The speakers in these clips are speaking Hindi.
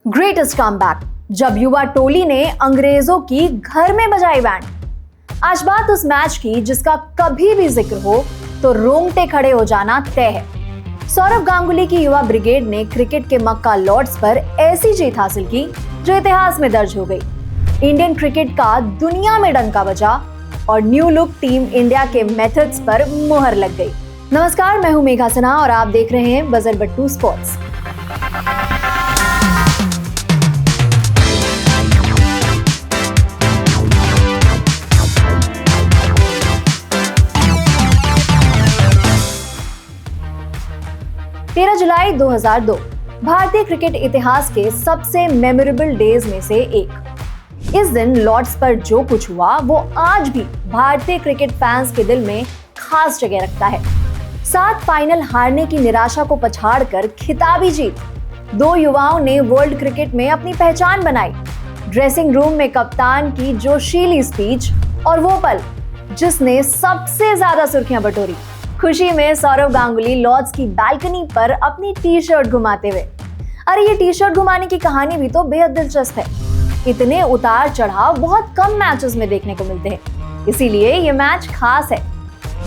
ग्रेटेस्ट कमबैक, जब युवा टोली ने अंग्रेजों की घर में बजाई बैंड। आज बात उस मैच की जिसका कभी भी जिक्र हो तो रोंगटे खड़े हो जाना तय है। सौरव गांगुली की युवा ब्रिगेड ने क्रिकेट के मक्का लॉर्ड्स पर ऐसी जीत हासिल की जो इतिहास में दर्ज हो गई। इंडियन क्रिकेट का दुनिया में डंका बजा और न्यू लुक टीम इंडिया के मेथड्स पर मुहर लग गई। नमस्कार, मैं हूं मेघा सिन्हा और आप देख रहे हैं बजर बट्टू स्पोर्ट्स। जुलाई 2002 भारतीय क्रिकेट इतिहास के सबसे मेमोरेबल डेज में से एक। इस दिन लॉर्ड्स पर जो कुछ हुआ वो आज भी भारतीय क्रिकेट फैंस के दिल में खास जगह रखता है। 7 फाइनल हारने की निराशा को पछाड़कर खिताबी जीत, 2 युवाओं ने वर्ल्ड क्रिकेट में अपनी पहचान बनाई। ड्रेसिंग रूम में कप्तान की जोशीली स्पीच और वो पल जिसने सबसे ज्यादा सुर्खियां बटोरी। खुशी में सौरव गांगुली लॉर्ड्स की बालकनी पर अपनी टी शर्ट घुमाते हुए। अरे ये टी शर्ट घुमाने की कहानी भी तो बेहद दिलचस्प है। इतने उतार चढ़ाव बहुत कम मैचेस में देखने को मिलते हैं, इसीलिए ये मैच खास है।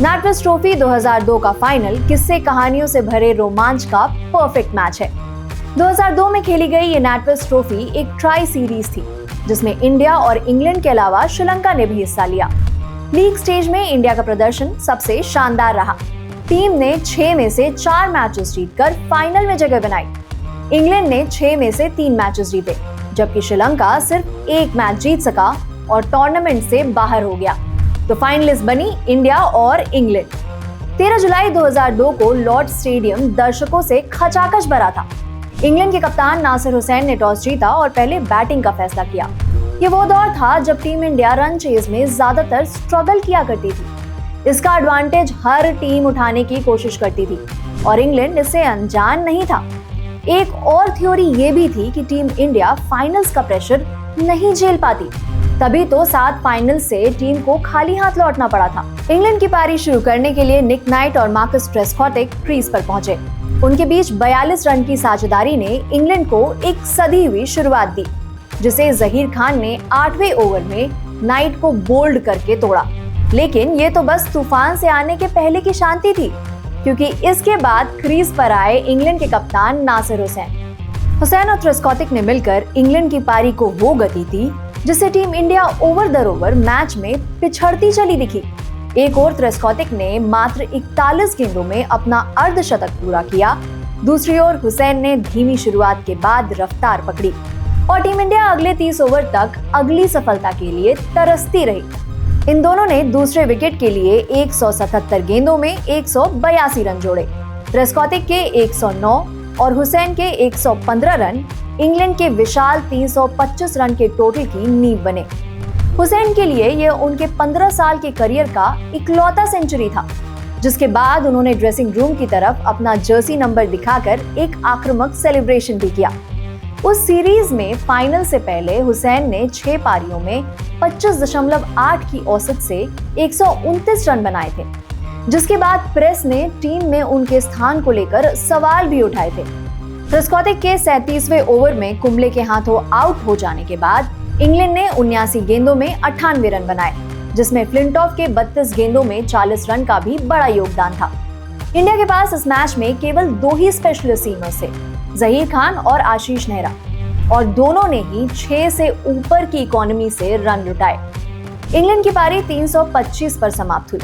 नैटवेस्ट ट्रॉफी 2002 का फाइनल किस्से कहानियों से भरे रोमांच का परफेक्ट मैच है। 2002 में खेली गई ये नैटवेस्ट ट्रॉफी एक ट्राई सीरीज थी जिसमें इंडिया और इंग्लैंड के अलावा श्रीलंका ने भी हिस्सा लिया। लीग स्टेज में इंडिया का प्रदर्शन सबसे शानदार रहा। टीम ने 6 में से 4 मैचेस जीतकर फाइनल में जगह बनाई। इंग्लैंड ने 6 में से 3 मैचेस जीते, जबकि श्रीलंका सिर्फ 1 मैच जीत सका और टूर्नामेंट से बाहर हो गया। तो फाइनलिस्ट बनी इंडिया और इंग्लैंड। 13 जुलाई 2002 को लॉर्ड्स स्टेडियम दर्शकों से खचाखच भरा था। इंग्लैंड के कप्तान नासिर हुसैन ने टॉस जीता और पहले बैटिंग का फैसला किया। ये वो दौर था जब टीम इंडिया रन चेज में ज्यादातर स्ट्रगल किया करती थी। इसका एडवांटेज हर टीम उठाने की कोशिश करती थी और इंग्लैंड इससे अनजान नहीं था। एक और थ्योरी ये भी थी कि टीम इंडिया फाइनल्स का प्रेशर नहीं झेल पाती, तभी तो 7 फाइनल से टीम को खाली हाथ लौटना पड़ा था। इंग्लैंड की पारी शुरू करने के लिए निक नाइट और मार्कस ट्रेस्कॉटिक क्रीज पर पहुंचे। उनके बीच 42 रन की साझेदारी ने इंग्लैंड को एक सधी हुई शुरुआत दी, जिसे जहीर खान ने 8वें ओवर में नाइट को बोल्ड करके तोड़ा। लेकिन ये तो बस तूफान से आने के पहले की शांति थी, क्योंकि इसके बाद क्रीज पर आए इंग्लैंड के कप्तान नासिर हुसैन और ट्रेस्कॉटिक ने मिलकर इंग्लैंड की पारी को वो गति दी जिससे टीम इंडिया ओवर दर ओवर मैच में पिछड़ती चली दिखी। एक और ट्रेस्कॉटिक ने मात्र 41 गेंदों में अपना अर्धशतक पूरा किया। दूसरी ओर हुसैन ने धीमी शुरुआत के बाद रफ्तार पकड़ी और टीम इंडिया अगले 30 ओवर तक अगली सफलता के लिए तरसती रही। इन दोनों ने दूसरे विकेट के लिए 177 गेंदों में 182 रन जोड़े। ट्रेस्कॉटिक के 109 और हुसैन के 115 रन इंग्लैंड के विशाल 325 रन के टोटल की नींव बने। हुसैन के लिए यह उनके 15 साल के करियर का इकलौता सेंचुरी था, जिसके बाद उन्होंने ड्रेसिंग रूम की तरफ अपना जर्सी नंबर दिखाकर एक आक्रामक सेलिब्रेशन भी किया। उस सीरीज में फाइनल से पहले हुसैन ने 6 पारियों में 25.8 की औसत से 129 रन बनाए थे, जिसके बाद प्रेस ने टीम में उनके स्थान को लेकर सवाल भी उठाए थे। ट्रेस्कॉटिक के 37वें ओवर में कुंबले के हाथों आउट हो जाने के बाद इंग्लैंड ने 79 गेंदों में 98 रन बनाए, जिसमें फ्लिंटॉफ के 32 गेंदों में 40 रन का भी बड़ा योगदान था। इंडिया के पास इस मैच में केवल 2 ही स्पेशलिस्ट सीमर्स थे, जहीर खान और आशीष नेहरा, और दोनों ने ही 6 से ऊपर की इकोनॉमी से रन लुटाए। इंग्लैंड की पारी 325 पर समाप्त हुई।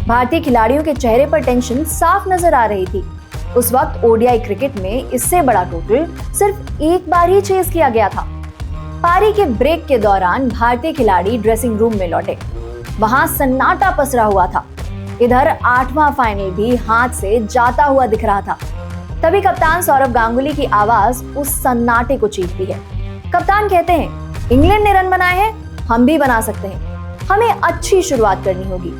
भारतीय खिलाड़ियों के चेहरे पर टेंशन साफ नजर आ रही थी। उस वक्त ओडीआई क्रिकेट में इससे बड़ा टोटल सिर्फ एक बार ही चेज किया गया था। पारी के ब्रेक के दौरान भारतीय खिलाड़ी ड्रेसिंग रूम में लौटे। वहां सन्नाटा पसरा हुआ था। इधर 8वां फाइनल भी हाथ से जाता हुआ दिख रहा था। तभी कप्तान सौरव गांगुली की आवाज उस सन्नाटे को चीरती है। कप्तान कहते हैं, इंग्लैंड ने रन बनाए हैं, हम भी बना सकते हैं। हमें अच्छी शुरुआत करनी होगी।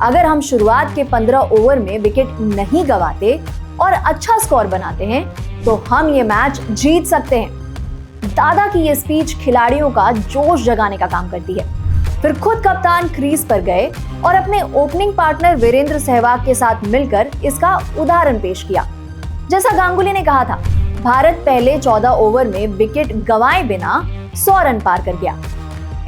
अगर हम शुरुआत के 15 ओवर में विकेट नहीं गंवाते और अच्छा स्कोर बनाते हैं तो हम ये मैच जीत सकते हैं। दादा की ये स्पीच खिलाड़ियों का जोश जगाने का काम करती है। फिर खुद कप्तान क्रीज पर गए और अपने ओपनिंग पार्टनर वीरेंद्र सहवाग के साथ मिलकर इसका उदाहरण पेश किया। जैसा गांगुली ने कहा था, भारत पहले 14 ओवर में विकेट गंवाए बिना 100 रन पार कर गया।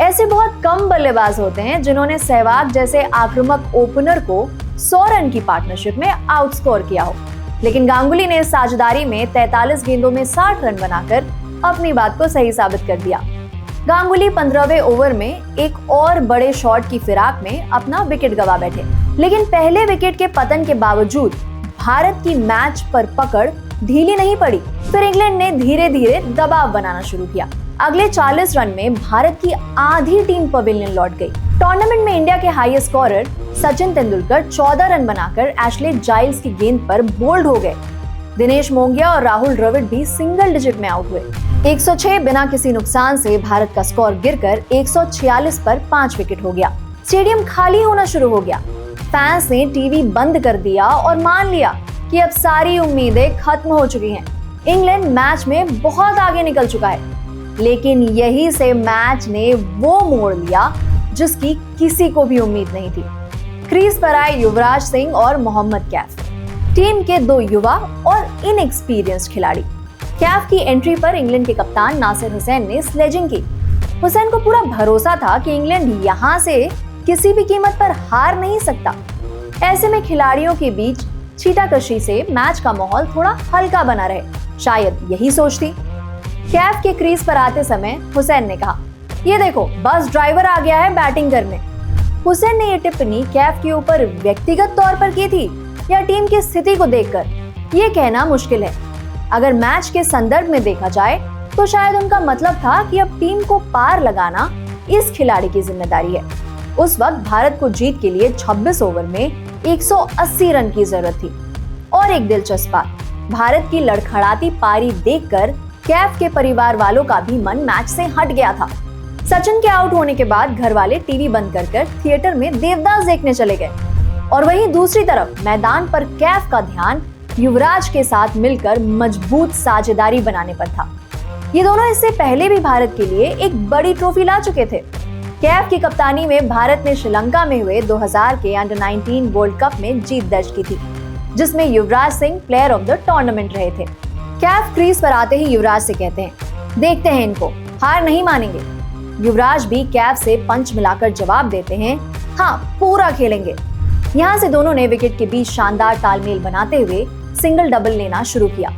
ऐसे बहुत कम बल्लेबाज होते हैं जिन्होंने सहवाग जैसे आक्रामक ओपनर को 100 रन की पार्टनरशिप में आउटस्कोर किया हो, लेकिन गांगुली ने साझेदारी में 43 गेंदों में 60 रन बनाकर अपनी बात को सही साबित कर दिया। गांगुली 15वें ओवर में एक और बड़े शॉट की फिराक में अपना विकेट गंवा बैठे, लेकिन पहले विकेट के पतन के बावजूद भारत की मैच पर पकड़ ढीली नहीं पड़ी। फिर इंग्लैंड ने धीरे धीरे दबाव बनाना शुरू किया। अगले 40 रन में भारत की आधी टीम पवेलियन लौट गई। टूर्नामेंट में इंडिया के highest scorer Sachin Tendulkar 14 run बनाकर एशले जाइल्स की गेंद पर बोल्ड हो गए। दिनेश मोंगिया और राहुल द्रविड़ भी सिंगल डिजिट में आउट हुए। 106 बिना किसी नुकसान से भारत का स्कोर गिरकर 146 पर 5 विकेट हो गया। स्टेडियम खाली होना शुरू हो गया। फैंस ने टीवी बंद कर दिया और मान लिया कि अब सारी उम्मीदें खत्म हो चुकी हैं। इंग्लैंड मैच में बहुत आगे निकल चुका है, लेकिन यही से मैच ने वो मोड़ लिया जिसकी किसी को भी उम्मीद नहीं थी। क्रीज पर आए युवराज सिंह और मोहम्मद कैफ, टीम के 2 युवा और इनएक्सपीरियंस्ड खिलाड़ी। कैफ की एंट्री पर इंग्लैंड के कप्तान नासिर हुसैन ने स्लेजिंग की। हुसैन को पूरा भरोसा था कि इंग्लैंड यहां से किसी भी कीमत पर हार नहीं सकता। ऐसे में खिलाड़ियों के बीच छींटाकशी से मैच का माहौल थोड़ा हल्का बना रहे, शायद यही सोच थी। कैफ के क्रीज पर आते समय हुसैन ने कहा, ये देखो बस ड्राइवर आ गया है बैटिंग करने। हुसैन ने ये टिप्पणी कैफ के ऊपर व्यक्तिगत तौर पर की थी या टीम की स्थिति को देखकर, ये कहना मुश्किल है। अगर मैच के संदर्भ में देखा जाए तो शायद उनका मतलब था कि अब टीम को पार लगाना इस खिलाड़ी की जिम्मेदारी है। उस वक्त भारत को जीत के लिए 26 ओवर में 180 रन की जरूरत थी। और एक दिलचस्प बात, भारत की लड़खड़ाती पारी देखकर कैफ के परिवार वालों का भी मन मैच से हट गया था। सचिन के आउट होने के बाद घर वाले टीवी बंद कर थिएटर में देवदास देखने चले गए, और वहीं दूसरी तरफ मैदान पर कैफ का ध्यान युवराज के साथ मिलकर मजबूत साझेदारी बनाने पर था। ये दोनों इससे पहले भी भारत के लिए एक बड़ी ट्रॉफी ला चुके थे। कैफ की कप्तानी में भारत ने श्रीलंका में हुए 2000 के अंडर 19 वर्ल्ड कप में जीत दर्ज की थी, जिसमें Yuvraj Singh player of the tournament रहे थे। कैफ क्रीज पर आते ही युवराज से कहते हैं, देखते हैं इनको, हार नहीं मानेंगे। युवराज भी कैफ से पंच मिलाकर जवाब देते हैं, हाँ पूरा खेलेंगे। यहाँ से दोनों ने विकेट के बीच शानदार तालमेल बनाते हुए सिंगल डबल लेना शुरू किया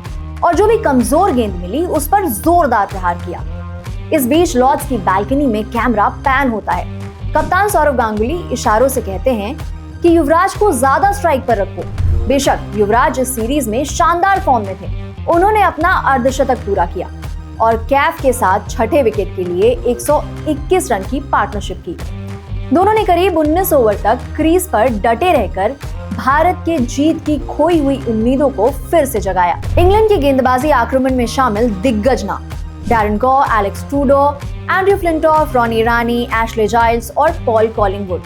और जो भी कमजोर गेंद मिली उस पर जोरदार प्रहार किया। इस बीच लॉर्ड्स की बालकनी में कैमरा पैन होता है। कप्तान सौरव गांगुली इशारों से कहते हैं कि युवराज को ज्यादा स्ट्राइक पर रखो। बेशक युवराज इस सीरीज में शानदार फॉर्म में थे। उन्होंने अपना अर्धशतक पूरा किया और कैफ के साथ छठे विकेट के लिए 121 रन की पार्टनरशिप की। दोनों ने करीब 19 ओवर तक क्रीज पर डटे रहकर भारत के जीत की खोई हुई उम्मीदों को फिर से जगाया। इंग्लैंड की गेंदबाजी आक्रमण में शामिल दिग्गज नाम Darren Gough, Alex Tudor, Andrew Flintoff, Ronnie Irani, Ashley Giles और पॉल कॉलिंगवुड,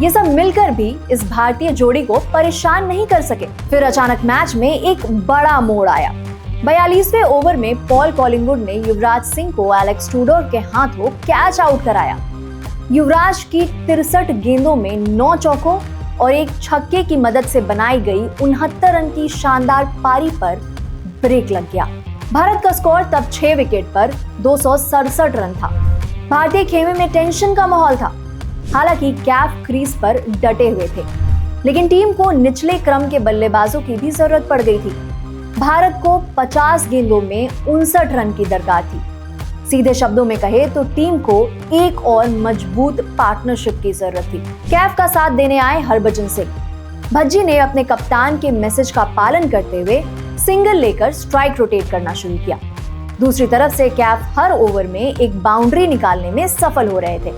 ये सब मिलकर भी इस भारतीय जोड़ी को परेशान नहीं कर सके। फिर अचानक मैच में एक बड़ा मोड़ आया। 42वें ओवर में पॉल कॉलिंगवुड ने युवराज सिंह को एलेक्स ट्रूडो के हाथों कैच आउट कराया। युवराज की 63 गेंदों में 9 चौकों और एक छक्के की मदद से बनाई गई 69 रन की शानदार पारी पर ब्रेक लग गया। भारत का स्कोर तब 6 विकेट पर 267 रन था। भारतीय खेमे में टेंशन का माहौल था। हालांकि कैफ क्रीज पर डटे हुए थे, लेकिन टीम को निचले क्रम के बल्लेबाजों की भी जरूरत पड़ गई थी। भारत को 50 गेंदों में 59 रन की दरकार थी। सीधे शब्दों में कहे तो टीम को एक और मजबूत पार्टनरशिप की जरूरत थी। कैफ का साथ देने आए हरभजन सिंह। भज्जी ने अपने कप्तान के मैसेज का पालन करते हुए सिंगल लेकर स्ट्राइक रोटेट करना शुरू किया। दूसरी तरफ से कैफ हर ओवर में एक बाउंड्री निकालने में सफल हो रहे थे।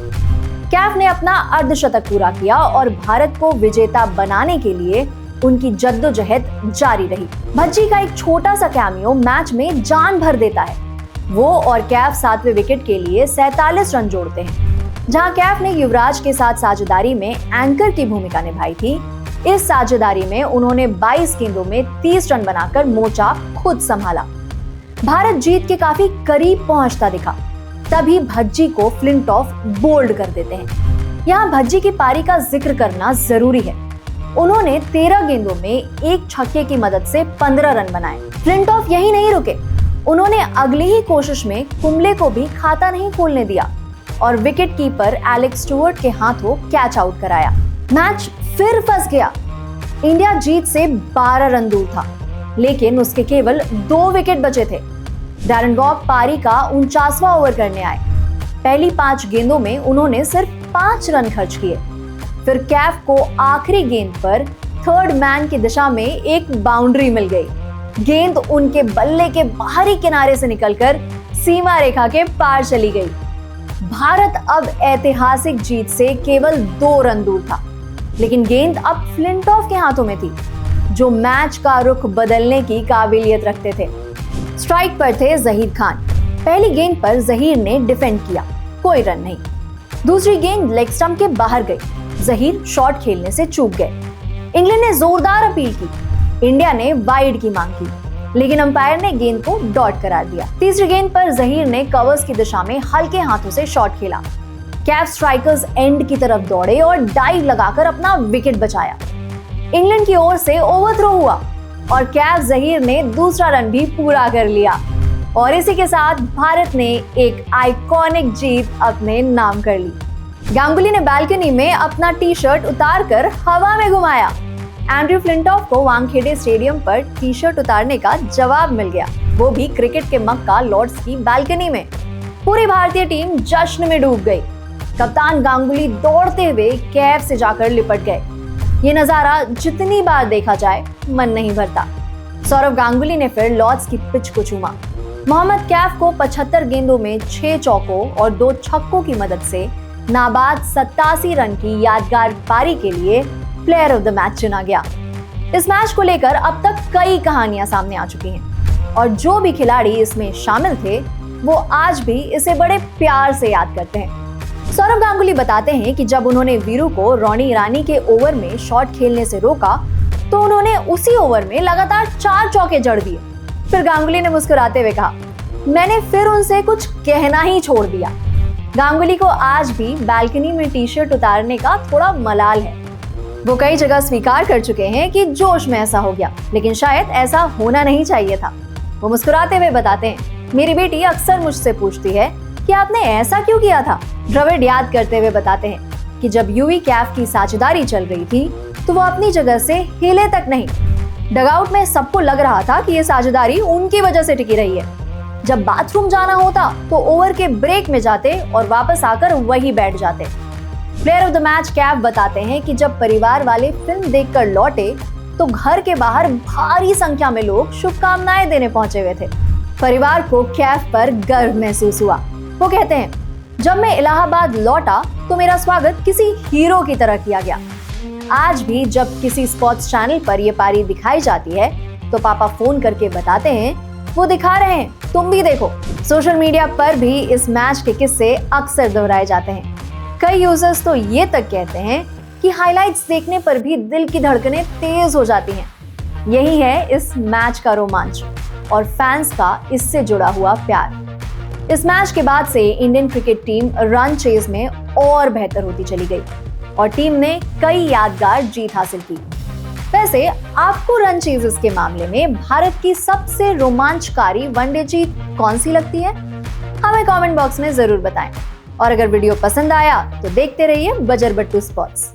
कैफ ने अपना अर्धशतक पूरा किया और भारत को विजेता बनाने के लिए उनकी जद्दोजहद जारी रही। भज्जी का एक छोटा सा कैमियो मैच में जान भर देता है। वो और कैफ 7वें विकेट के लिए 47 रन जोड़ते हैं। जहां कैफ ने युवराज के साथ साझेदारी में एंकर की भूमिका निभाई थी, इस साझेदारी में उन्होंने 22 गेंदों में 30 रन बनाकर मोर्चा खुद संभाला। भारत जीत के काफी करीब पहुंचता दिखा। तभी भज्जी को फ्लिंटॉफ बोल्ड कर देते हैं। यहाँ भज्जी की पारी का जिक्र करना जरूरी है। उन्होंने 13 गेंदों में एक छक्के की मदद से 15 रन बनाए। फ्लिंटॉफ यही नहीं रुके, उन्होंने अगली ही कोशिश में कुंबले को भी खाता नहीं खोलने दिया और विकेट कीपर एलेक्स स्टुअर्ट के हाथों कैच आउट कराया। मैच फिर फंस गया। इंडिया जीत से 12 रन दूर था, लेकिन उसके केवल 2 विकेट बचे थे। डैरेन गॉब पारी का 49वां ओवर करने आए। पहली 5 गेंदों में उन्होंने सिर्फ 5 रन खर्च किए। फिर कैफ को आखिरी गेंद पर थर्ड मैन की दिशा में एक बाउंड्री मिल गई। गेंद उनके बल्ले के बाहरी किनारे से निकलकर सीमा रेखा के पार चली गई। भारत अब ऐतिहासिक जीत से केवल 2 रन दूर था, लेकिन गेंद अब फ्लिंटॉफ के हाथों में थी, जो मैच का रुख बदलने की काबिलियत रखते थे। स्ट्राइक पर थे जहीर खान। पहली गेंद पर जहीर ने डिफेंड किया, कोई रन नहीं। दूसरी गेंद लेग स्टंप के बाहर गई। जहीर शॉट खेलने से चूक गए। इंग्लैंड ने जोरदार अपील की। इंडिया ने वाइड की मांग की, लेकिन अंपायर ने गेंद को डॉट करार दिया। तीसरी गेंद पर जहीर ने कवर्स की दिशा में हल्के हाथों से शॉट खेला। कैफ स्ट्राइकर्स एंड की तरफ दौड़े और डाइव लगाकर अपना विकेट बचाया। इंग्लैंड की ओर से ओवरथ्रो हुआ और कैफ जहीर ने दूसरा रन भी पूरा कर लिया और इसी के साथ भारत ने एक आइकॉनिक जीत अपने नाम कर ली। गांगुली ने बालकनी में अपना टी शर्ट उतारकर हवा में घुमाया। एंड्रयू फ्लिंटॉफ को वानखेड़े स्टेडियम पर टी शर्ट उतारने का जवाब मिल गया, वो भी क्रिकेट के मक्का लॉर्ड्स की बालकनी में। पूरी भारतीय टीम जश्न में डूब गई। कप्तान गांगुली दौड़ते हुए कैफ से जाकर लिपट गए। ये नजारा जितनी बार देखा जाए मन नहीं भरता। सौरव गांगुली ने फिर लॉर्ड्स की पिच को चूमा। मोहम्मद कैफ को 75 गेंदों में 6 चौकों और 2 छक्कों की मदद से नाबाद 87 रन की यादगार पारी के लिए प्लेयर ऑफ द मैच चुना गया। इस मैच को लेकर अब तक कई कहानियां सामने आ चुकी हैं और जो भी खिलाड़ी इसमें शामिल थे वो आज भी इसे बड़े प्यार से याद करते हैं। सौरव गांगुली बताते हैं कि जब उन्होंने वीरू को रोनी ईरानी के ओवर में शॉट खेलने से रोका तो उन्होंने उसी ओवर में लगातार 4 चौके जड़ दिए। फिर गांगुली ने मुस्कुराते हुए कहा, मैंने फिर उनसे कुछ कहना ही छोड़ दिया। गांगुली को आज भी बालकनी में टी शर्ट उतारने का थोड़ा मलाल है। वो कई जगह स्वीकार कर चुके हैं कि जोश में ऐसा हो गया, लेकिन शायद ऐसा होना नहीं चाहिए था। वो मुस्कुराते हुए बताते हैं, मेरी बेटी अक्सर मुझसे पूछती है कि आपने ऐसा क्यों किया था। द्रविड़ याद करते हुए बताते हैं कि जब यूवी कैफ की साझेदारी चल रही थी तो वो अपनी जगह से हिले तक नहीं। डगआउट में सबको लग रहा था कि ये साझेदारी उनकी वजह से टिकी रही है। जब बाथरूम जाना होता तो ओवर के ब्रेक में जाते और वापस आकर वही बैठ जाते। Player of the match Kaif बताते हैं कि जब परिवार वाले फिल्म देखकर लौटे तो घर के बाहर भारी संख्या में लोग शुभकामनाएं देने पहुंचे हुए थे। परिवार को कैफ पर गर्व महसूस हुआ। वो कहते हैं, जब मैं इलाहाबाद लौटा तो मेरा स्वागत किसी हीरो की तरह किया गया। आज भी जब किसी स्पोर्ट्स चैनल पर यह पारी दिखाई जाती है तो पापा फोन करके बताते हैं, वो दिखा रहे हैं, तुम भी देखो। सोशल मीडिया पर भी इस मैच के किस्से अक्सर दोहराए जाते हैं। कई यूजर्स तो ये तक कहते हैं कि हाइलाइट्स देखने पर भी दिल की धड़कनें तेज हो जाती हैं। यही है इस मैच का रोमांच और फैंस का इससे जुड़ा हुआ प्यार। इस मैच के बाद से Indian cricket team run chase में और बेहतर होती चली गई और टीम ने कई यादगार जीत हासिल की। वैसे आपको रन चेजेस के मामले में भारत की सबसे रोमांचकारी वनडे जीत कौन सी लगती है? हमें कमेंट बॉक्स में जरूर बताएं। और अगर वीडियो पसंद आया तो देखते रहिए बजरबट्टू स्पोर्ट्स।